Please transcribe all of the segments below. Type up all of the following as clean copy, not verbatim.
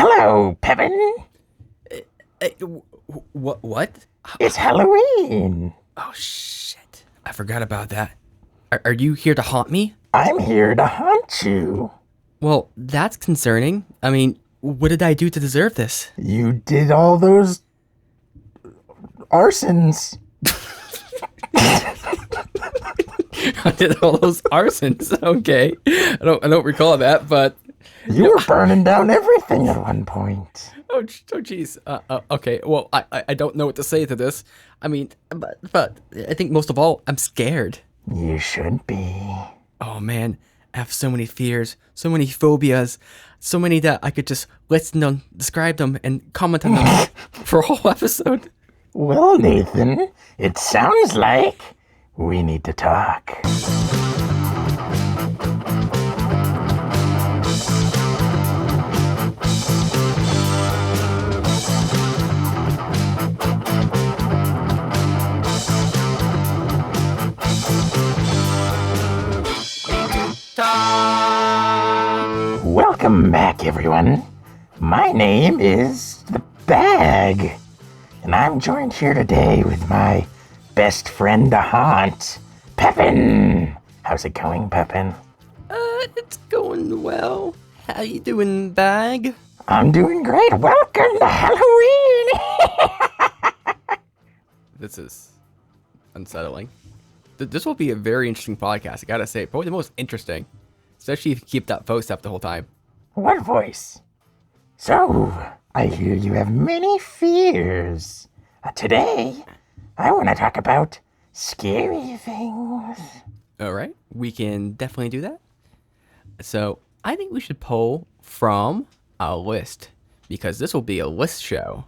Hello, Pepin. What? It's Halloween. Oh, shit. I forgot about that. Are you here to haunt me? I'm here to haunt you. Well, that's concerning. I mean, what did I do to deserve this? You did all those arsons. I did all those arsons. Okay. I don't recall that, but You were burning down everything at one point. Oh, jeez. Okay. Well, I don't know what to say to this. I mean, but I think most of all, I'm scared. You should be. Oh man, I have so many fears, so many phobias, so many that I could just listen them, describe them, and comment on them for a whole episode. Well, Nathan, it sounds like we need to talk. Welcome back, everyone. My name is The Bag, and I'm joined here today with my best friend to haunt, Pepin. How's it going, Pepin? It's going well. How you doing, Bag? I'm doing great. Welcome to Halloween. This is unsettling. This will be a very interesting podcast, I gotta say. Probably the most interesting. Especially if you keep that voice up the whole time. What voice? So, I hear you have many fears. Today, I want to talk about scary things. Alright, we can definitely do that. So, I think we should pull from a list. Because this will be a list show.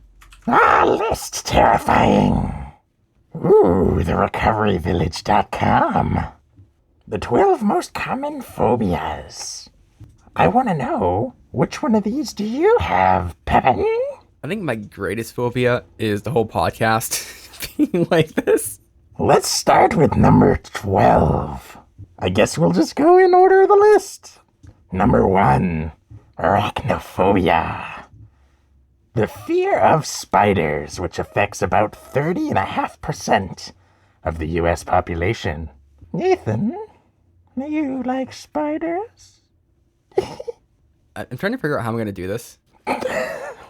List terrifying. Ooh, therecoveryvillage.com. The 12 most common phobias. I want to know, which one of these do you have, Pepin? I think my greatest phobia is the whole podcast being like this. Let's start with number 12. I guess we'll just go in order of the list. Number 1, Arachnophobia. The fear of spiders, which affects about 30.5% of the U.S. population. Nathan, do you like spiders? I'm trying to figure out how I'm going to do this.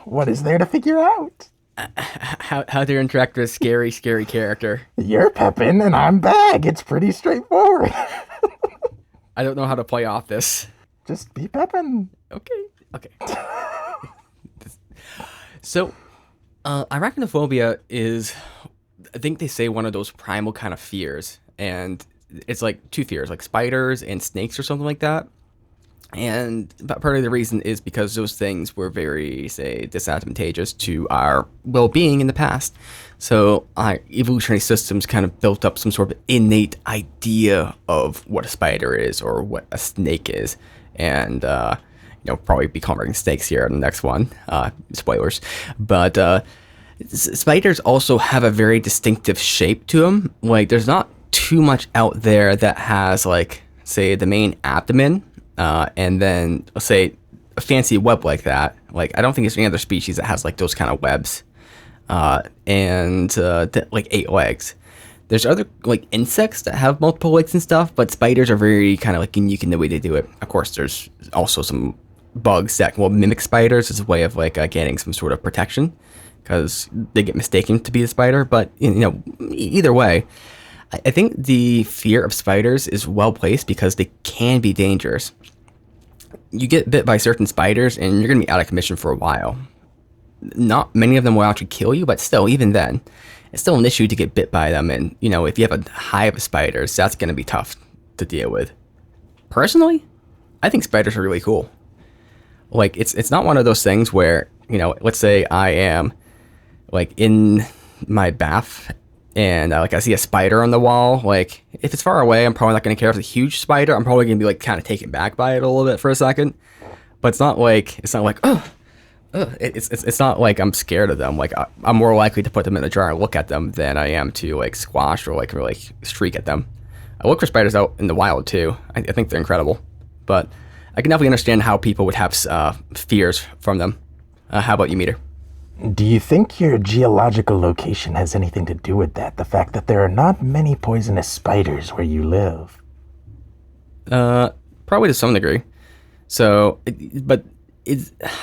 What is there to figure out? How to interact with a scary character. You're Pepin and I'm Bag. It's pretty straightforward. I don't know how to play off this. Just be Pepin. Okay. So, arachnophobia is, I think they say, one of those primal kind of fears. And it's like two fears, like spiders and snakes or something like that. And part of the reason is because those things were very, say, disadvantageous to our well-being in the past. So our evolutionary systems kind of built up some sort of innate idea of what a spider is or what a snake is. And, probably be covering snakes here in the next one. Spoilers. But spiders also have a very distinctive shape to them. Like, there's not too much out there that has, like, say, the main abdomen. And then, let's say, a fancy web like that. Like, I don't think there's any other species that has, like, those kind of webs. Like, 8 legs. There's other, like, insects that have multiple legs and stuff, but spiders are very kind of, like, unique in the way they do it. Of course, there's also some bugs that will mimic spiders as a way of, like, getting some sort of protection. Because they get mistaken to be a spider. But, either way, I think the fear of spiders is well placed because they can be dangerous. You get bit by certain spiders and you're going to be out of commission for a while. Not many of them will actually kill you, but still, even then, it's still an issue to get bit by them. And, if you have a hive of spiders, that's going to be tough to deal with. Personally, I think spiders are really cool. Like, it's not one of those things where, let's say I am, like, in my bath and I see a spider on the wall. Like, if it's far away, I'm probably not going to care if it's a huge spider. I'm probably going to be, like, kind of taken back by it a little bit for a second. But it's not like, it's not like I'm scared of them. Like, I'm more likely to put them in a jar and look at them than I am to, like, squash or, like, really streak at them. I look for spiders out in the wild, too. I think they're incredible. But I can definitely understand how people would have fears from them. How about you, Meter? Do you think your geological location has anything to do with that? The fact that there are not many poisonous spiders where you live? Probably to some degree. So, but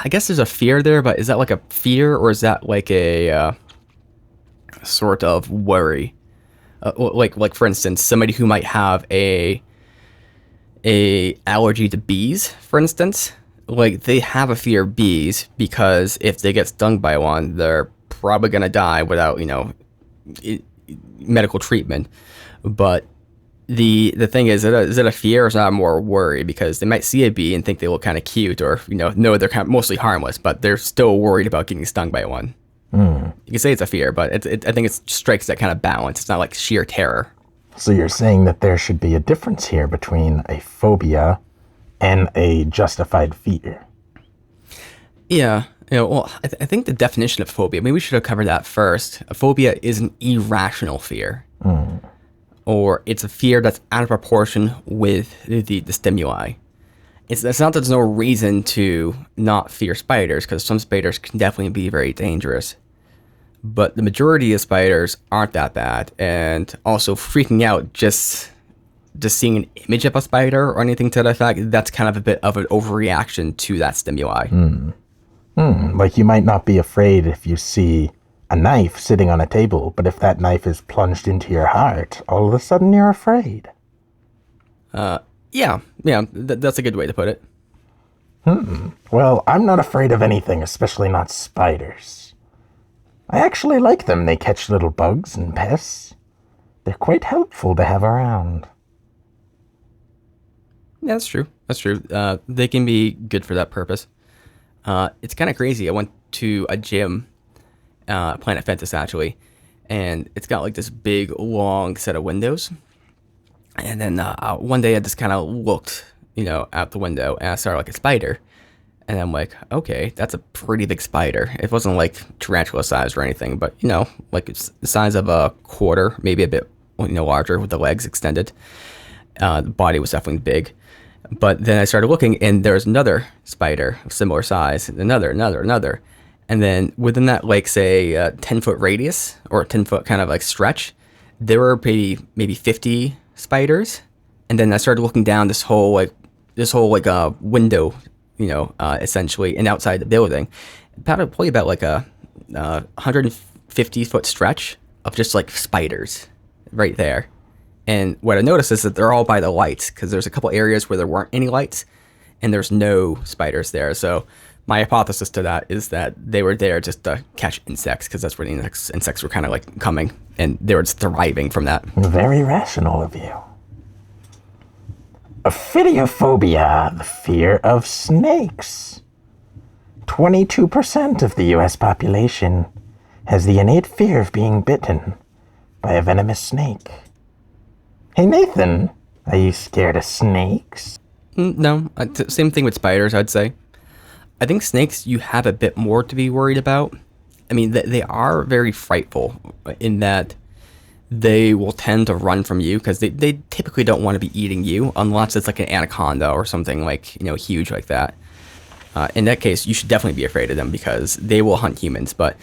I guess there's a fear there, but is that like a fear or is that like a sort of worry? Like for instance, somebody who might have a allergy to bees, for instance, like they have a fear of bees because if they get stung by one, they're probably gonna die without medical treatment. But the thing is it a fear or is that more worry? Because they might see a bee and think they look kind of cute, or know they're kind of mostly harmless, but they're still worried about getting stung by one. You can say it's a fear, but I think it strikes that kind of balance. It's not like sheer terror. So you're saying that there should be a difference here between a phobia and a justified fear? Yeah. Well, I think the definition of phobia, maybe we should have covered that first. A phobia is an irrational fear. Or it's a fear that's out of proportion with the stimuli. It's not that there's no reason to not fear spiders, because some spiders can definitely be very dangerous. But the majority of spiders aren't that bad. And also freaking out just seeing an image of a spider or anything to that effect, that's kind of a bit of an overreaction to that stimuli. Like you might not be afraid if you see a knife sitting on a table, but if that knife is plunged into your heart, all of a sudden you're afraid. Yeah, that's a good way to put it. Well, I'm not afraid of anything, especially not spiders. I actually like them. They catch little bugs and pests. They're quite helpful to have around. Yeah, that's true. That's true. They can be good for that purpose. It's kind of crazy. I went to a gym, Planet Fitness actually, and it's got like this big long set of windows. And then one day I just kind of looked, out the window and I saw like a spider. And I'm like, okay, that's a pretty big spider. It wasn't like tarantula size or anything, but like it's the size of a quarter, maybe a bit, larger with the legs extended. The body was definitely big. But then I started looking and there was another spider of similar size, another. And then within that, like say 10-foot radius or 10-foot kind of like stretch, there were maybe 50 spiders. And then I started looking down this whole window, essentially, and outside the building, probably about like a 150-foot stretch of just like spiders right there. And what I noticed is that they're all by the lights, because there's a couple areas where there weren't any lights and there's no spiders there. So my hypothesis to that is that they were there just to catch insects, because that's where the insects were kind of like coming, and they were just thriving from that. Very rational of you. Ophidiophobia, the fear of snakes. 22% of the U.S. population has the innate fear of being bitten by a venomous snake. Hey, Nathan, are you scared of snakes? No, same thing with spiders, I'd say. I think snakes, you have a bit more to be worried about. I mean, they are very frightful in that they will tend to run from you, because they typically don't want to be eating you unless it's like an anaconda or something like, huge like that. In that case, you should definitely be afraid of them because they will hunt humans. But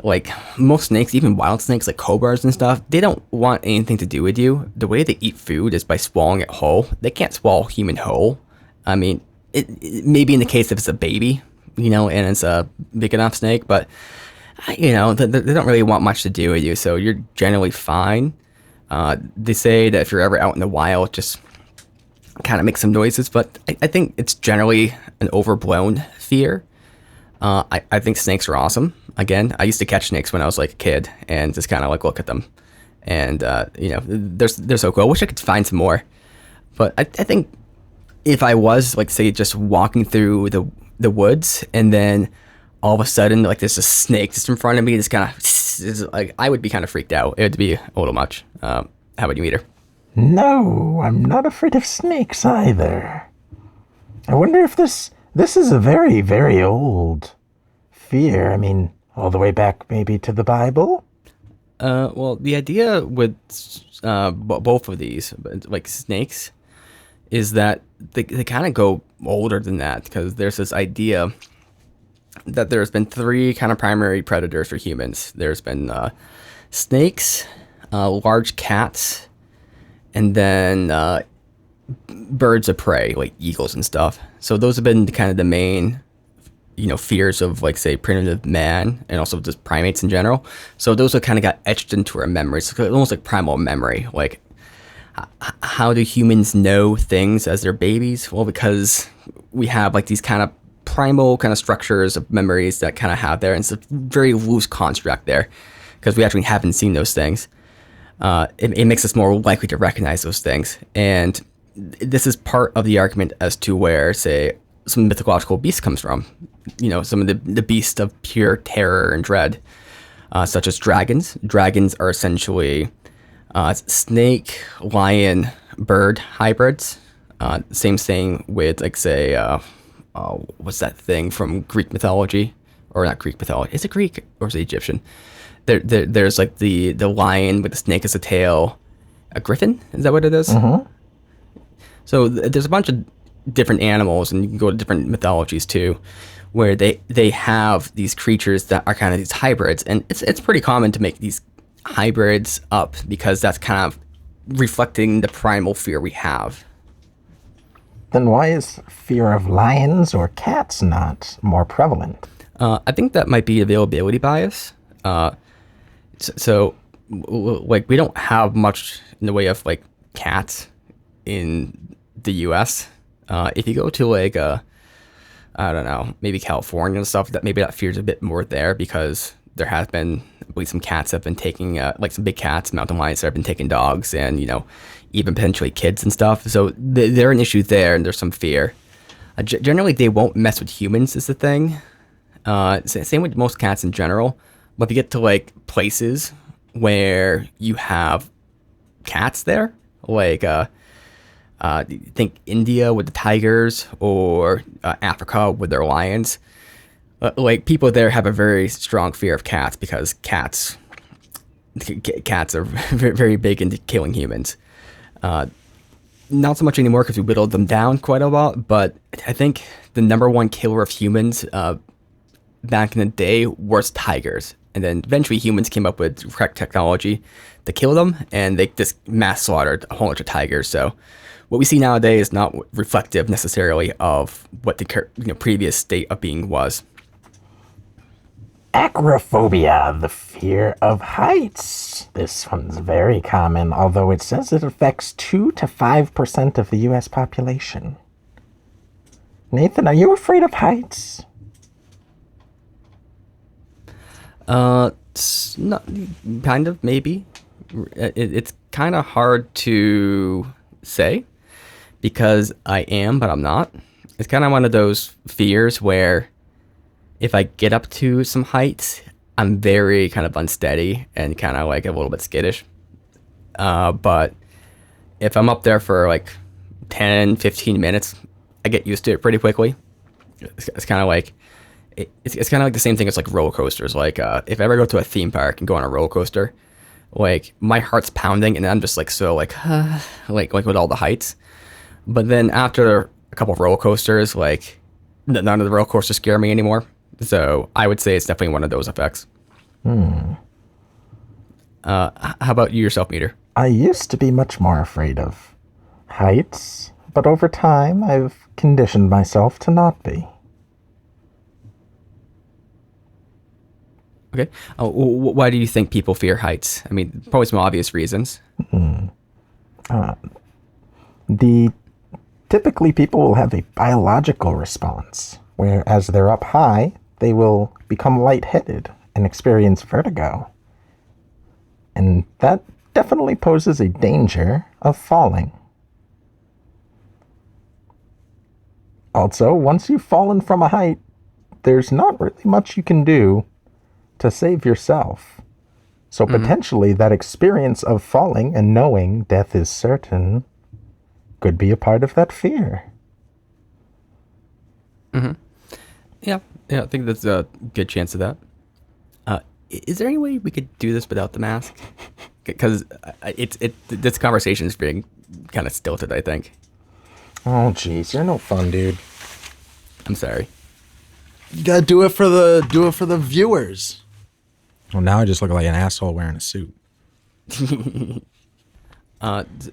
like most snakes, even wild snakes like cobras and stuff, they don't want anything to do with you. The way they eat food is by swallowing it whole. They can't swallow human whole. I mean, it maybe in the case if it's a baby, and it's a big enough snake, but they don't really want much to do with you, so you're generally fine. They say that if you're ever out in the wild, just kind of make some noises, but I think it's generally an overblown fear. I think snakes are awesome. Again, I used to catch snakes when I was like a kid and just kind of like look at them, and they're so cool. I wish I could find some more, but I think if I was like say just walking through the woods and then all of a sudden like there's a snake just in front of me, just kind of like I would be kind of freaked out. It would be a little much. How about you, Meter? No, I'm not afraid of snakes either. I wonder if this is a very, very old fear. I mean, all the way back maybe to the Bible? Well, the idea with both of these, like snakes, is that they kind of go older than that, because there's this idea that there's been three kind of primary predators for humans. There's been snakes, large cats, and then birds of prey, like eagles and stuff. So those have been kind of the main, fears of, like, say, primitive man and also just primates in general. So those have kind of got etched into our memories. It's almost like primal memory. Like, how do humans know things as they're babies? Well, because we have like these kind of primal kind of structures of memories that kind of have there. And it's a very loose construct there because we actually haven't seen those things. It makes us more likely to recognize those things. And this is part of the argument as to where, say, some mythological beast comes from. Some of the beasts of pure terror and dread, such as dragons. Dragons are essentially snake, lion, bird hybrids. Same thing with, like, say, what's that thing from Greek mythology? Or not Greek mythology. Is it Greek or is it Egyptian? There's like the lion with the snake as a tail. A griffin? Is that what it is? Mm-hmm. So there's a bunch of different animals, and you can go to different mythologies too, where they have these creatures that are kind of these hybrids. And it's pretty common to make these hybrids up because that's kind of reflecting the primal fear we have. Then why is fear of lions or cats not more prevalent? I think that might be availability bias. So like, we don't have much in the way of, like, cats in the U.S. If you go to, like, I don't know, maybe California and stuff, that maybe that fear's a bit more there because there has been, I believe, some cats have been taking, like some big cats, mountain lions that have been taking dogs and, even potentially kids and stuff. So they're an issue there, and there's some fear. Generally, they won't mess with humans is the thing. Same with most cats in general. But if you get to, like, places where you have cats there, like, think India with the tigers or Africa with their lions, like, people there have a very strong fear of cats because cats are very, very big into killing humans. Not so much anymore because we whittled them down quite a lot, but I think the number one killer of humans back in the day was tigers. And then eventually humans came up with correct technology to kill them, and they just mass slaughtered a whole bunch of tigers. So what we see nowadays is not reflective necessarily of what the previous state of being was. Acrophobia, the fear of heights. This one's very common, although it says it affects 2 to 5% of the U.S. population. Nathan, are you afraid of heights? Not, kind of, maybe. It's kind of hard to say because I am, but I'm not. It's kind of one of those fears where if I get up to some heights, I'm very kind of unsteady and kind of like a little bit skittish. But if I'm up there for like 10, 15 minutes, I get used to it pretty quickly. It's kind of like, it's kind of like the same thing as like roller coasters. Like, if I ever go to a theme park and go on a roller coaster, like, my heart's pounding and I'm just like, so like, like with all the heights. But then after a couple of roller coasters, like, none of the roller coasters scare me anymore. So I would say it's definitely one of those effects. How about you yourself, Meter? I used to be much more afraid of heights, but over time I've conditioned myself to not be. Okay. Why do you think people fear heights? I mean, probably some obvious reasons. Typically people will have a biological response, where as they're up high, they will become lightheaded and experience vertigo. And that definitely poses a danger of falling. Also, once you've fallen from a height, there's not really much you can do to save yourself. So potentially that experience of falling and knowing death is certain could be a part of that fear. Yeah, I think there's a good chance of that. Is there any way we could do this without the mask? Because this conversation is being kind of stilted, I think. Oh, jeez, you're no fun, dude. I'm sorry. You gotta do it for the viewers. Well, now I just look like an asshole wearing a suit.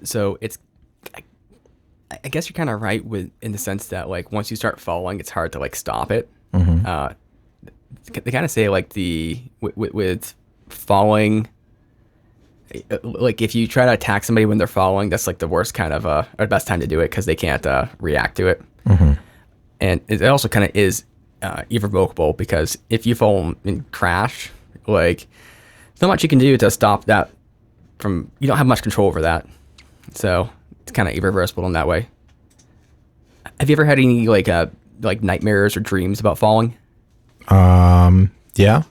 So it's, I guess you're kind of right in the sense that like once you start falling, it's hard to like stop it. They kind of say like with falling, like if you try to attack somebody when they're falling, that's like the worst kind of or the best time to do it because they can't react to it. And it also kind of is irrevocable because if you fall and crash, like there's not much you can do to stop that from. You don't have much control over that, so it's kind of irreversible in that way. Have you ever had any like nightmares or dreams about falling? Yeah,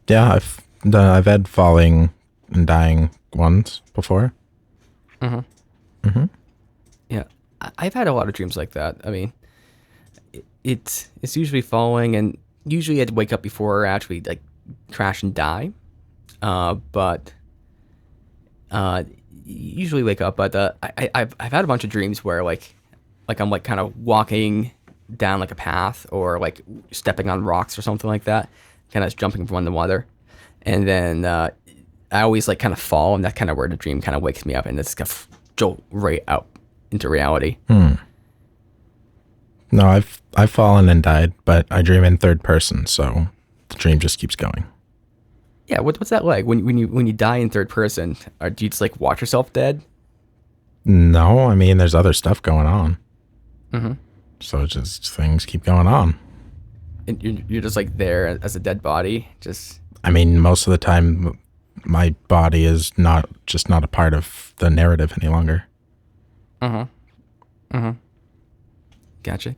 I've had falling and dying ones before. Yeah, I've had a lot of dreams like that. I mean, it's usually falling, and usually I'd wake up before I actually like crash and die. But usually wake up. But I've had a bunch of dreams where like I'm like kind of walking down like a path or like stepping on rocks or something like that, kind of jumping from one to another, and then I always like kind of fall, and that's kind of where the dream kind of wakes me up, and it's kind of jolt right out into reality. No, I've fallen and died, but I dream in third person, so the dream just keeps going. Yeah, what's that like when you die in third person? Or do you just like watch yourself dead? No, I mean there's other stuff going on. So just things keep going on. And you're just like there as a dead body, just. I mean, most of the time, my body is not a part of the narrative any longer. Gotcha.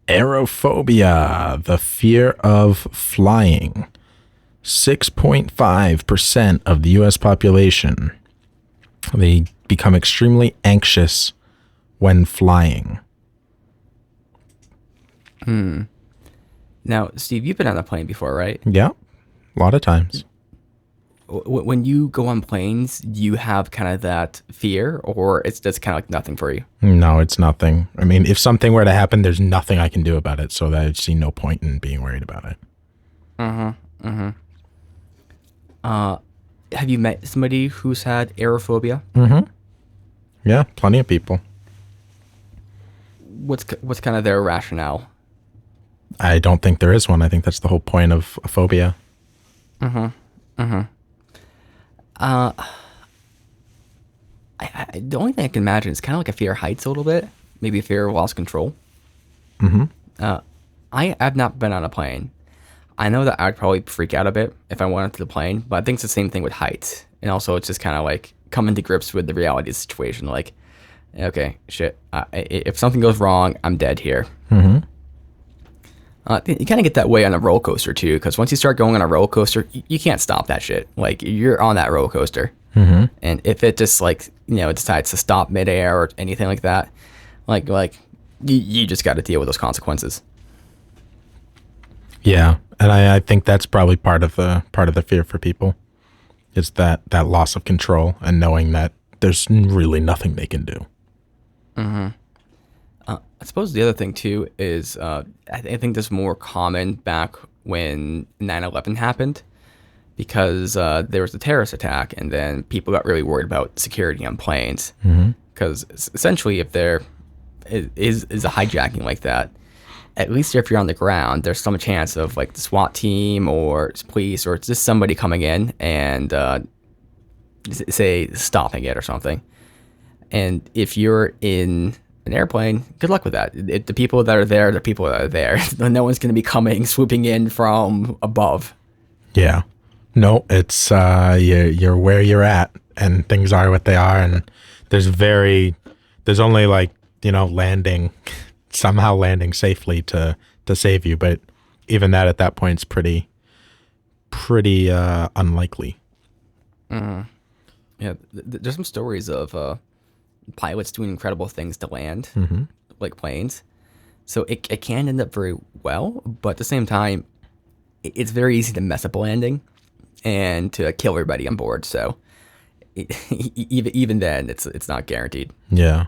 Aerophobia, the fear of flying. 6.5% of the U.S. population. They become extremely anxious when flying. Now, Steve, you've been on a plane before, right? Yeah, a lot of times. When you go on planes, do you have kind of that fear, or it's just kind of like nothing for you? No, it's nothing. I mean, if something were to happen, there's nothing I can do about it, so I see no point in being worried about it. Have you met somebody who's had aerophobia? Yeah, plenty of people. What's kind of their rationale? I don't think there is one. I think that's the whole point of a phobia. The only thing I can imagine is kind of like a fear of heights a little bit, maybe a fear of lost control. I have not been on a plane. I know that I'd probably freak out a bit if I went onto the plane, but I think it's the same thing with heights. And also, it's just kind of like coming to grips with the reality of the situation. Like, okay, shit, if something goes wrong, I'm dead here. You kind of get that way on a roller coaster too, because once you start going on a roller coaster, you can't stop that shit. Like, you're on that roller coaster, and if it just like decides to stop midair or anything like that, like you just got to deal with those consequences. Yeah, and I think that's probably part of the fear for people, is that loss of control and knowing that there's really nothing they can do. I suppose the other thing too is I think this is more common back when 9/11 happened, because there was a terrorist attack, and then people got really worried about security on planes, because essentially if there is a hijacking like that, at least if you're on the ground, there's some chance of like the SWAT team or police or just somebody coming in and say stopping it or something. And if you're in an airplane, good luck with that. The people that are there, the people that are there. No one's going to be swooping in from above. Yeah. No, it's you're where you're at, and things are what they are, and there's only like, landing safely to save you, but even that at that point is pretty unlikely. Yeah, there's some stories of pilots doing incredible things to land, like planes. So it can end up very well, but at the same time, it's very easy to mess up a landing and to kill everybody on board. So even then, it's not guaranteed. Yeah.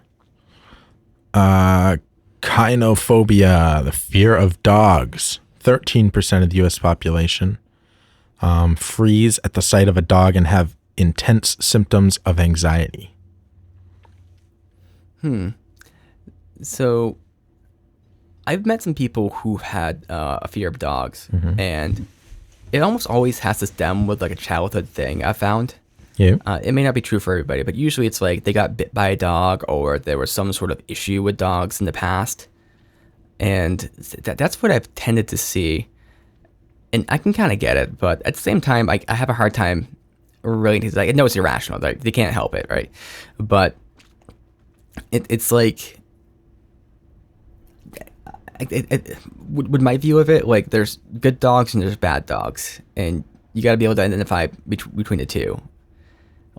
Chynophobia, the fear of dogs. 13% of the U.S. population freeze at the sight of a dog and have intense symptoms of anxiety. So I've met some people who had a fear of dogs, and it almost always has to stem with like a childhood thing I found. Yeah. It may not be true for everybody, but usually it's like they got bit by a dog or there was some sort of issue with dogs in the past. And that's what I've tended to see. And I can kind of get it, but at the same time, I have a hard time relating to it. I know it's irrational. Like, they can't help it, right? But it's like... with my view of it, like, there's good dogs and there's bad dogs. And you got to be able to identify between the two.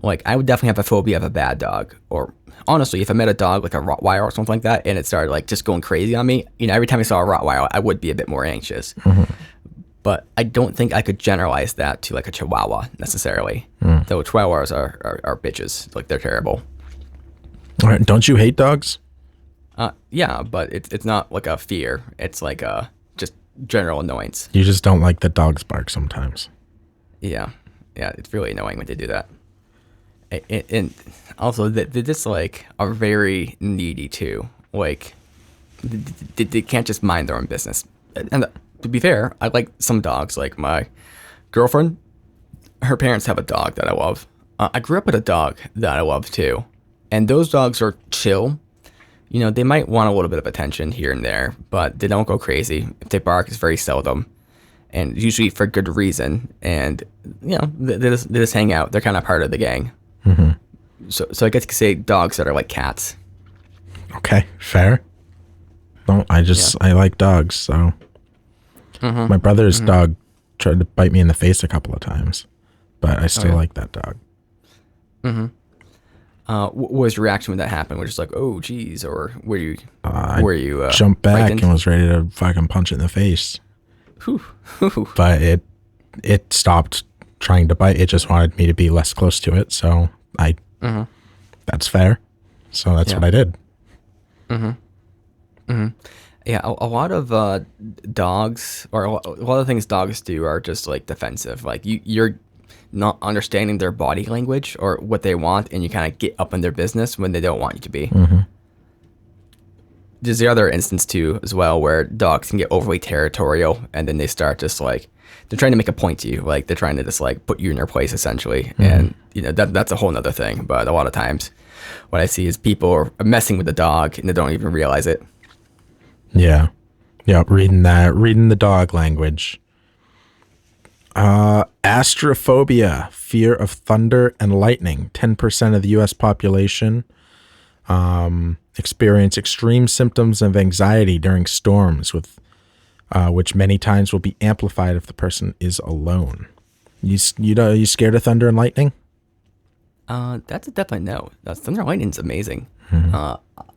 Like, I would definitely have a phobia of a bad dog. Or, honestly, if I met a dog, like a Rottweiler or something like that, and it started, like, just going crazy on me, you know, every time I saw a Rottweiler, I would be a bit more anxious. But I don't think I could generalize that to, like, a Chihuahua, necessarily. Though Chihuahuas are bitches. Like, they're terrible. All right, don't you hate dogs? Yeah, but it's not, like, a fear. It's, like, a just general annoyance. You just don't like the dogs bark sometimes. Yeah. Yeah, it's really annoying when they do that. And also, they're just, like, are very needy, too. Like, they can't just mind their own business. And to be fair, I like some dogs. Like, my girlfriend, her parents have a dog that I love. I grew up with a dog that I love, too. And those dogs are chill. You know, they might want a little bit of attention here and there, but they don't go crazy. If they bark, it's very seldom. And usually for good reason. And, you know, they just hang out. They're kind of part of the gang. So I guess you could say dogs that are like cats. Okay, fair. No, I like dogs, so. My brother's dog tried to bite me in the face a couple of times, but I still like that dog. What was your reaction when that happened? Were you just like, oh, geez, or were you Jumped back frightened? and was ready to fucking punch it in the face. Whew. But it stopped trying to bite. It just wanted me to be less close to it, so that's fair. So that's what I did. Yeah, a lot of dogs, or a lot of things dogs do are just like defensive. Like you're not understanding their body language or what they want, and you kind of get up in their business when they don't want you to be. There's the other instance too, as well, where dogs can get overly territorial, and then they start just like they're trying to make a point to you, like they're trying to just like put you in your place essentially, and you know that's a whole nother thing. But a lot of times, what I see is people are messing with the dog and they don't even realize it. Yeah. Yep, reading the dog language. Astrophobia, fear of thunder and lightning. 10% of the U.S. population experience extreme symptoms of anxiety during storms, with which many times will be amplified if the person is alone. You scared of thunder and lightning? That's a definite no. Thunder and lightning's amazing.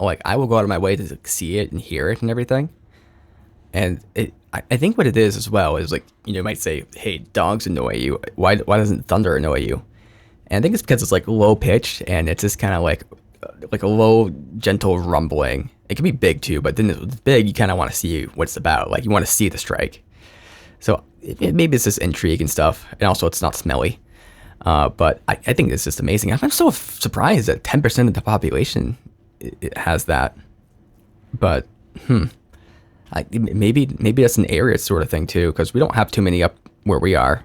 Like, I will go out of my way to see it and hear it and everything. And I think what it is as well is, like, you might say, hey, dogs annoy you. Why doesn't thunder annoy you? And I think it's because it's like low pitched and it's just kind of like a low, gentle rumbling. It can be big too, but then it's big, you kind of want to see what it's about. Like, you want to see the strike. So maybe it's just intrigue and stuff. And also it's not smelly. But I think it's just amazing. I'm so surprised that 10% of the population it has that. But maybe that's an area sort of thing too, because we don't have too many up where we are.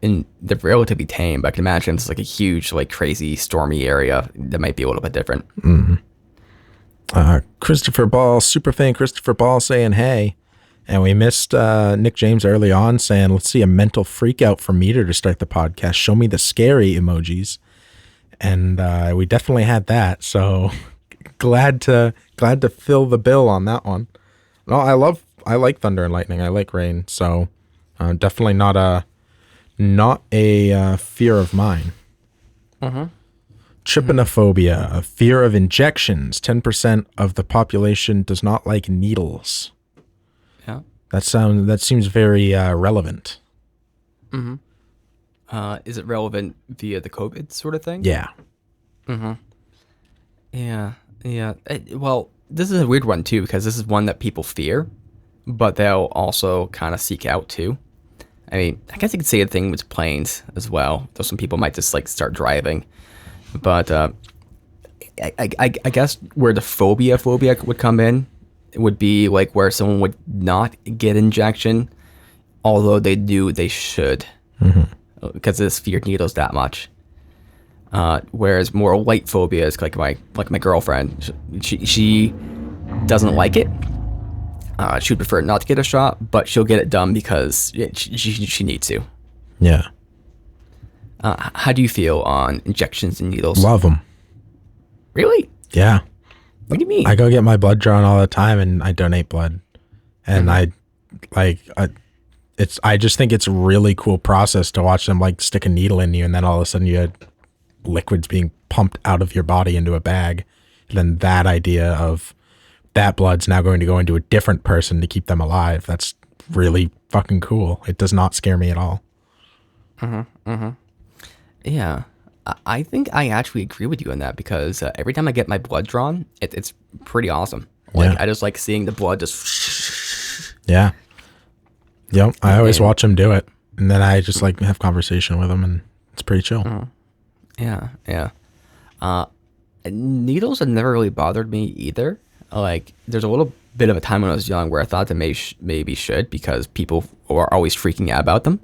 And they're relatively tame, but I can imagine it's like a huge, like, crazy, stormy area that might be a little bit different. Christopher Ball, superfan Christopher Ball saying hey. And we missed Nick James early on saying, let's see a mental freak out for Meter to start the podcast. Show me the scary emojis. And we definitely had that. So glad to fill the bill on that one. No, I like thunder and lightning. I like rain. So definitely not a fear of mine. Trypanophobia, a fear of injections. 10% of the population does not like needles. Yeah. That seems very relevant. Is it relevant via the COVID sort of thing? Yeah. Yeah. Well, this is a weird one too, because this is one that people fear, but they'll also kind of seek out too. I mean, I guess you could say a thing with planes as well, though some people might just like start driving. But I guess where the phobia would come in, it would be like where someone would not get injection, although they should, because they just fear needles that much. Whereas more light phobias, like my girlfriend, she doesn't like it. She would prefer not to get a shot, but she'll get it done because she needs to. Yeah. How do you feel on injections and needles? Love them. Really? Yeah. What do you mean? I go get my blood drawn all the time, and I donate blood. And I just think it's a really cool process to watch them like stick a needle in you, and then all of a sudden you had liquids being pumped out of your body into a bag. And then that idea of that blood's now going to go into a different person to keep them alive. That's really fucking cool. It does not scare me at all. Yeah. I think I actually agree with you on that because every time I get my blood drawn, it's pretty awesome. Like, Yeah. I just like seeing the blood just... Yeah. Yep. I always watch them do it. And then I just like have conversation with them, and it's pretty chill. Yeah. Needles have never really bothered me either. Like, there's a little bit of a time when I was young where I thought that maybe should, because people are always freaking out about them.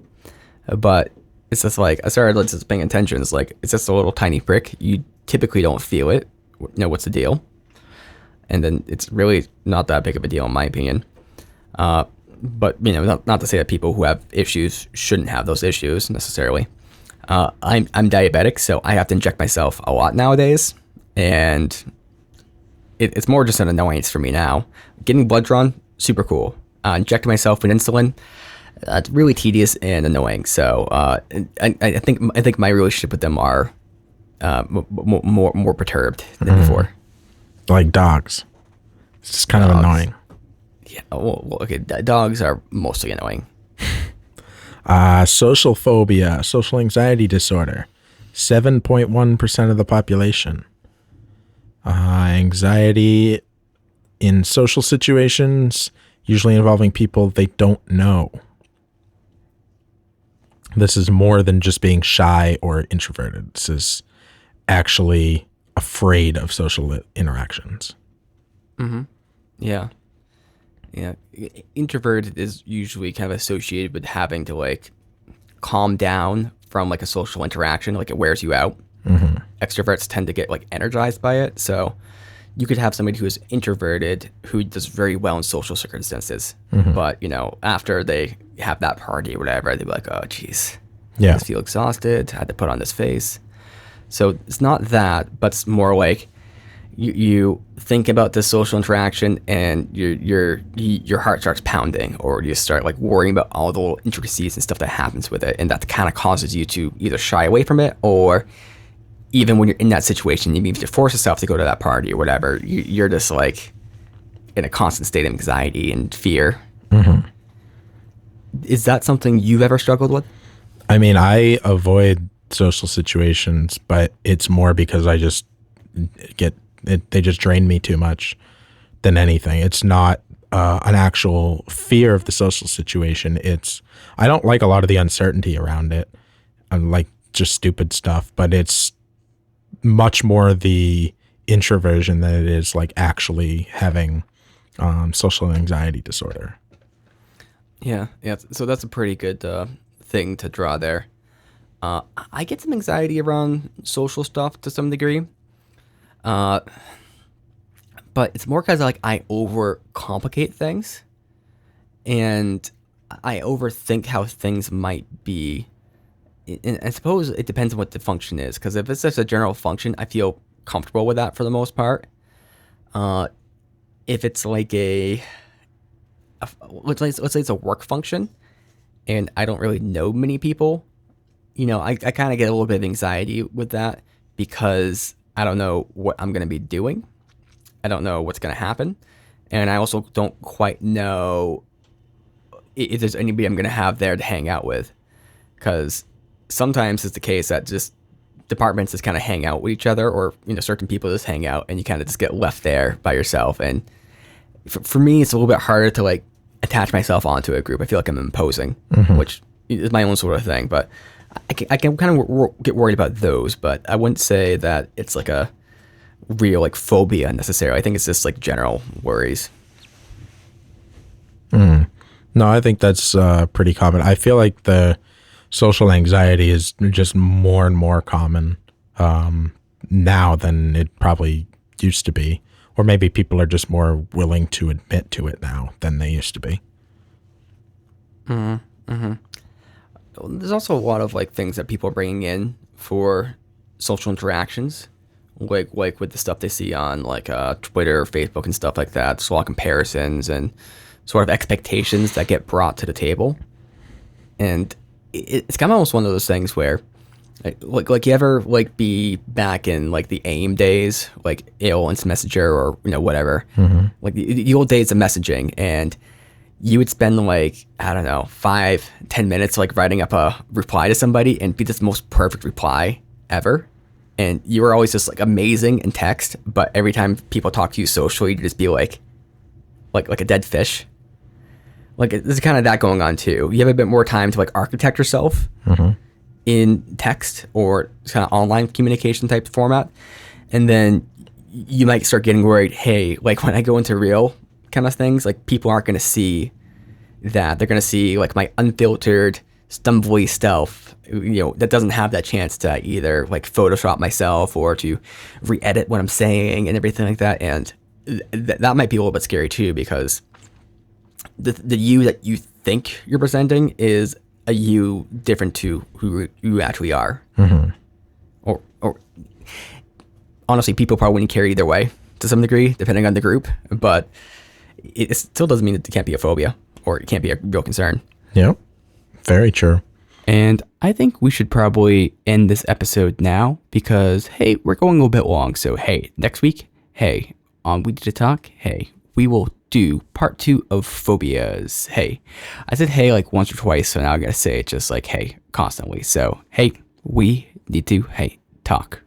But it's just like, I started just paying attention. It's like, it's just a little tiny prick. You typically don't feel it. You know, what's the deal? And then it's really not that big of a deal, in my opinion. But, you know, not to say that people who have issues shouldn't have those issues necessarily. I'm diabetic, so I have to inject myself a lot nowadays. And it's more just an annoyance for me now. Getting blood drawn, super cool. Injecting myself with insulin, it's really tedious and annoying. So I think my relationship with them are more perturbed than before. Like dogs. It's just kind of annoying. Yeah. Well, okay. Dogs are mostly annoying. Social phobia, social anxiety disorder. 7.1% of the population. Anxiety in social situations, usually involving people they don't know. This is more than just being shy or introverted. This is actually afraid of social interactions. Yeah. Introverted is usually kind of associated with having to like calm down from like a social interaction, like it wears you out. Extroverts tend to get like energized by it. So you could have somebody who is introverted who does very well in social circumstances, but you know, after they have that party or whatever, they'd be like, oh geez, I just feel exhausted, I had to put on this face. So it's not that, but it's more like you think about this social interaction and your heart starts pounding, or you start like worrying about all the little intricacies and stuff that happens with it, and that kind of causes you to either shy away from it, or even when you're in that situation, even if you force yourself to go to that party or whatever, you're just like in a constant state of anxiety and fear. Is that something you've ever struggled with? I mean, I avoid social situations, but it's more because I just they just drain me too much than anything. It's not an actual fear of the social situation. I don't like a lot of the uncertainty around it. I like just stupid stuff, but it's much more the introversion than it is like actually having social anxiety disorder. Yeah. So that's a pretty good thing to draw there. I get some anxiety around social stuff to some degree. But it's more because like I overcomplicate things, and I overthink how things might be. And I suppose it depends on what the function is, because if it's just a general function, I feel comfortable with that for the most part. If it's like let's say it's a work function, and I don't really know many people, you know, I kind of get a little bit of anxiety with that, because I don't know what I'm going to be doing. I don't know what's going to happen. And I also don't quite know if there's anybody I'm going to have there to hang out with. Because sometimes it's the case that just departments just kind of hang out with each other, or certain people just hang out, and you kind of just get left there by yourself. And for me, it's a little bit harder to like attach myself onto a group. I feel like I'm imposing, which is my own sort of thing. But I can kind of get worried about those. But I wouldn't say that it's like a real like phobia necessarily. I think it's just like general worries. No, I think that's pretty common. I feel like the social anxiety is just more and more common now than it probably used to be. Or maybe people are just more willing to admit to it now than they used to be. There's also a lot of like things that people are bringing in for social interactions, like with the stuff they see on like Twitter, Facebook, and stuff like that. There's a lot of comparisons and sort of expectations that get brought to the table, and it's kind of almost one of those things where, like you ever like be back in like the AIM days, like AOL Instant Messenger or whatever, like the old days of messaging, and you would spend like, I don't know, 5-10 minutes like writing up a reply to somebody and be this most perfect reply ever. And you were always just like amazing in text, but every time people talk to you socially, you just be like a dead fish. Like there's kind of that going on too. You have a bit more time to like architect yourself in text or kind of online communication type format. And then you might start getting worried, hey, like when I go into real kind of things, like people aren't going to see that. They're going to see like my unfiltered, stumbly self, that doesn't have that chance to either like Photoshop myself or to re-edit what I'm saying and everything like that. And that might be a little bit scary too, because the you that you think you're presenting is a you different to who you actually are. Or honestly, people probably wouldn't care either way to some degree, depending on the group, but it still doesn't mean that it can't be a phobia or it can't be a real concern. Yep. Very true. And I think we should probably end this episode now because, hey, we're going a little bit long. So, hey, next week, hey, on We Need to Talk, hey, we will do part 2 of phobias. Hey, I said hey like once or twice, so now I gotta say it just like hey constantly. So, hey, we need to, hey, talk.